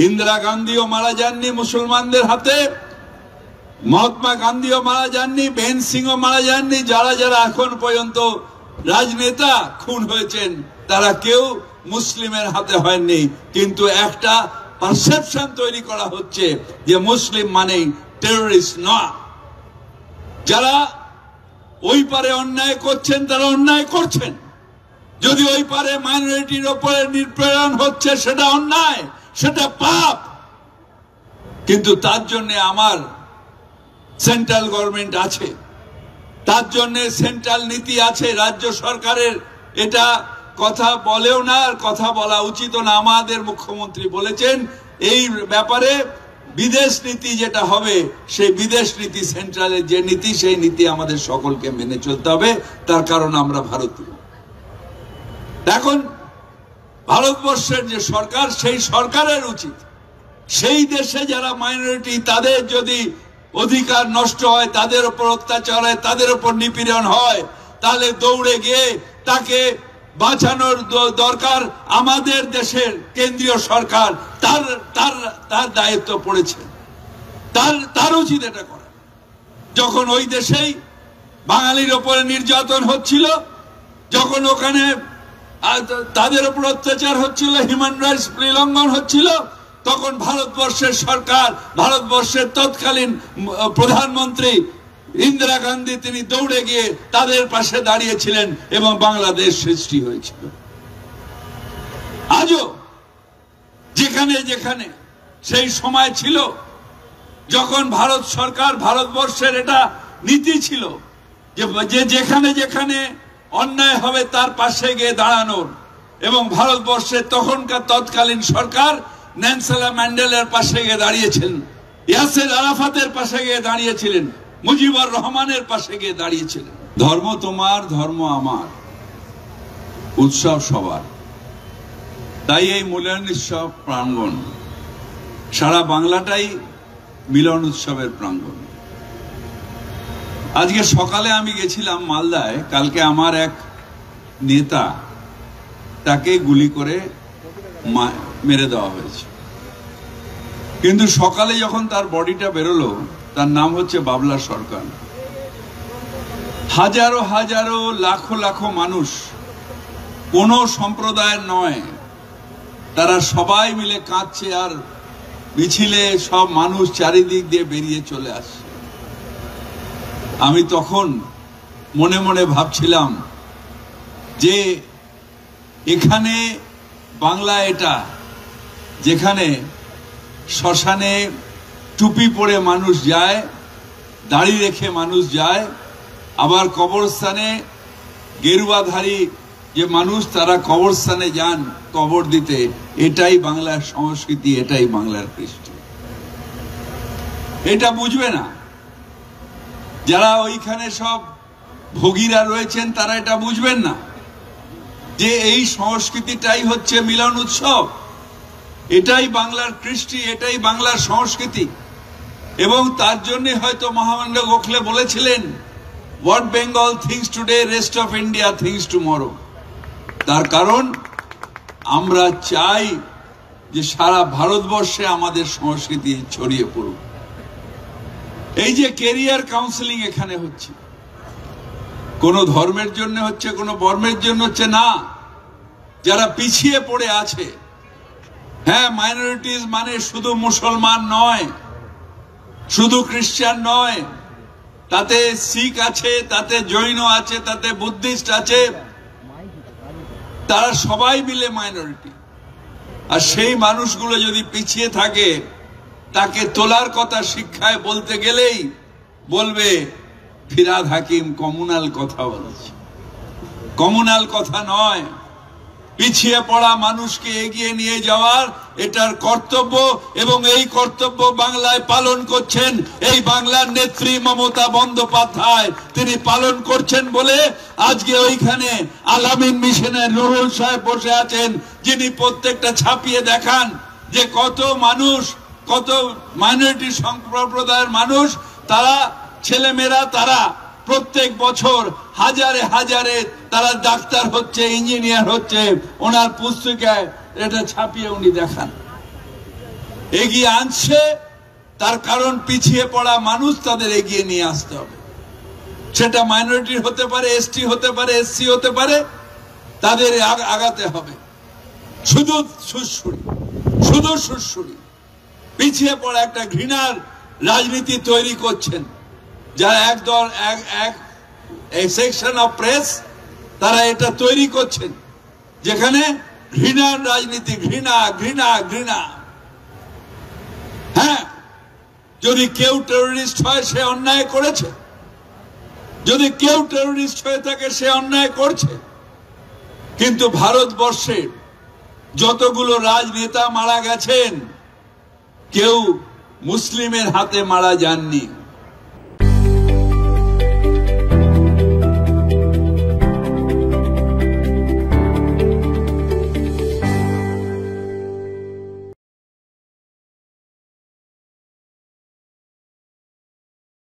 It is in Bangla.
ইন্দিরা গান্ধীও মারা যাননি মুসলমানদের হাতে, মহাত্মা গান্ধীও মারা যাননি, বেন সিংও মারা যাননি। যারা যারা এখন পর্যন্ত রাজনেতা খুন হয়েছেন তারা কেউ মুসলিমের হাতে হয়নি। কিন্তু একটা পারসেপশন তৈরি করা হচ্ছে যে মুসলিম মানেই টেররিস্ট না। যারা ওই পারে অন্যায় করছেন তারা অন্যায় করছেন। যদি ওই পারে মাইনরিটির উপরে নিপীড়ন হচ্ছে সেটা অন্যায়, সেটা পাপ। কিন্তু তার জন্য আমার সেন্ট্রাল গভর্নমেন্ট আছে, তার জন্য সেন্ট্রাল নীতি আছে। রাজ্য সরকারের এটা কথা বলেও না, আর কথা বলা উচিত না। আমাদের মুখ্যমন্ত্রী বলেছেন এই ব্যাপারে বিদেশ নীতি যেটা হবে সেই বিদেশ নীতি, সেন্ট্রালের যে নীতি সেই নীতি আমাদের সকলকে মেনে চলতে হবে। তার কারণ আমরা ভারতীয়। এখন ভারতবর্ষের যে সরকার, সেই সরকারের উচিত সেই দেশে যারা মাইনরিটি তাদের যদি অধিকার নষ্ট হয়, তাদের উপর অত্যাচার হয়, তাদের উপর নিপীড়ন হয়, তাহলে দৌড়ে গিয়ে তাকে বাঁচানোর দরকার আমাদের দেশের কেন্দ্রীয় সরকার। তার তার তার দায়িত্ব পড়েছে, তার উচিত এটা করা। যখন ওই দেশেই বাঙালির উপরে নির্যাতন হচ্ছিল, যখন ওখানে তাদের উপর অত্যাচার হচ্ছিল, হিউম্যান রাইটস উল্লঙ্ঘন হচ্ছিল, তখন ভারতবর্ষের সরকার, ভারতবর্ষের তৎকালীন প্রধানমন্ত্রী ইন্দিরা গান্ধী তিনি দৌড়ে গিয়ে তাদের পাশে দাঁড়িয়েছিলেন এবং বাংলাদেশ সৃষ্টি হয়েছিল। আজও যেখানে যেখানে সেই সময় ছিল যখন ভারত সরকার, ভারতবর্ষের এটা নীতি ছিল যে যেখানে যেখানে অন্যায় হবে তার পাশে গিয়ে দাঁড়ানোর, এবং ভারতবর্ষের তখনকার তৎকালীন সরকার নেলসন ম্যান্ডেলার পাশে গিয়ে দাঁড়িয়েছিলেন, ইয়াসের আরাফাতের পাশে গিয়ে দাঁড়িয়েছিলেন, মুজিবুর রহমানের পাশে গিয়ে দাঁড়িয়েছিলেন। ধর্ম তোমার, ধর্ম আমার, উৎসব সবার। তাই এই মিলন উৎসব প্রাঙ্গণ, সারা বাংলাটাই মিলন উৎসবের প্রাঙ্গণ। আজকে সকালে আমি গেছিলাম মালদায়। কালকে আমার এক নেতা, তাকে গুলি করে মেরে দেওয়া হয়েছে। কিন্তু সকালে যখন তার বডিটা বেরোলো, তার নাম হচ্ছে বাবলা সরকার। হাজারো হাজারো লাখো লাখো মানুষ, কোন সম্প্রদায়ের নয়, তারা সবাই মিলে কাঁদছে, আর মিছিলে সব মানুষ চারিদিক দিয়ে বেরিয়ে চলে আসছে। আমি তখন মনে মনে ভাবছিলাম যে এখানে বাংলা এটা, যেখানে শ্মশানে টুপি পরে মানুষ যায়, দাড়ি রেখে মানুষ যায়, আবার কবরস্থানে গেরুয়াধারী যে মানুষ তারা কবরস্থানে যান কবর দিতে। এটাই বাংলার সংস্কৃতি, এটাই বাংলার কৃষ্টি। এটা বুঝবে না যারা ওইখানে সব ভোগীরা রয়েছেন, তারা এটা বুঝবেন না যে এই সংস্কৃতিটাই হচ্ছে মিলন উৎসব, এটাই বাংলার কৃষ্টি, এটাই বাংলার সংস্কৃতি। এবং তার জন্য হয়তো মহামান্য গোখলে বলেছিলেন, what Bengal things today, rest of India things tomorrow. তার কারণ আমরা চাই যে সারা ভারতবর্ষে আমাদের সংস্কৃতি ছড়িয়ে পড়ুক। এই যে ক্যারিয়ার কাউন্সেলিং এখানে হচ্ছে, কোন ধর্মের জন্য হচ্ছে, কোন বর্মের জন্য হচ্ছে না। যারা পিছিয়ে পড়ে আছে, হ্যাঁ, মাইনরিটিস মানে শুধু মুসলমান নয়, শুধু খ্রিস্টান নয়, তাতে শিখ আছে, তাতে জৈন আছে, তাতে বুদ্ধিস্ট আছে, তারা সবাই মিলে মাইনরিটি। আর সেই মানুষগুলো যদি পিছিয়ে থাকে, তাকে তোলার কথা শিক্ষায় বলতে গেলেই বলবে ফিরহাদ হাকিম কমিউনাল কথা বলছে। কমিউনাল কথা নয়, পিছিয়ে পড়া মানুষকে এগিয়ে নিয়ে যাওয়ার এটার কর্তব্য, এবং এই কর্তব্য বাংলায় পালন করছেন এই বাংলার নেত্রী মমতা বন্দ্যোপাধ্যায়। তিনি পালন করছেন বলে আজকে ওইখানে আলামিন মিশনের নুরুল সাহেব বসে আছেন, যিনি প্রত্যেকটা ছাপিয়ে দেখান যে কত মানুষ, কত মাইনরিটি সম্প্রদায়ের মানুষ, তারা ছেলেমেয়েরা তারা প্রত্যেক বছর হাজারে হাজারে তারা ডাক্তার হচ্ছে, ইঞ্জিনিয়ার হচ্ছে। ওনার পুস্তিকায় এটা ছাপিয়ে উনি দেখান। এগিয়ে আনছে, তার কারণ পিছিয়ে পড়া মানুষ তাদের এগিয়ে নিয়ে আসতে হবে। সেটা মাইনরিটি হতে পারে, এসটি হতে পারে, এসসি হতে পারে, তাদের আগাতে হবে। শুধু সুরসুরি পিছিয়ে পড়া একটা ঘৃণার রাজনীতি তৈরি করছেন যারা একদল এক সেকশন অফ প্রেস, তারা এটা তৈরি করছেন যেখানে ঘৃণার রাজনীতি, ঘৃণা ঘৃণা ঘৃণা। হ্যাঁ, যদি কেউ টেরোরিস্ট হয় সে অন্যায় করেছে, যদি কেউ টেরোরিস্ট হয়ে থাকে সে অন্যায় করছে। কিন্তু ভারতবর্ষে যতগুলো রাজনেতা মারা গেছেন কেউ মুসলিমের হাতে মারা যাননি।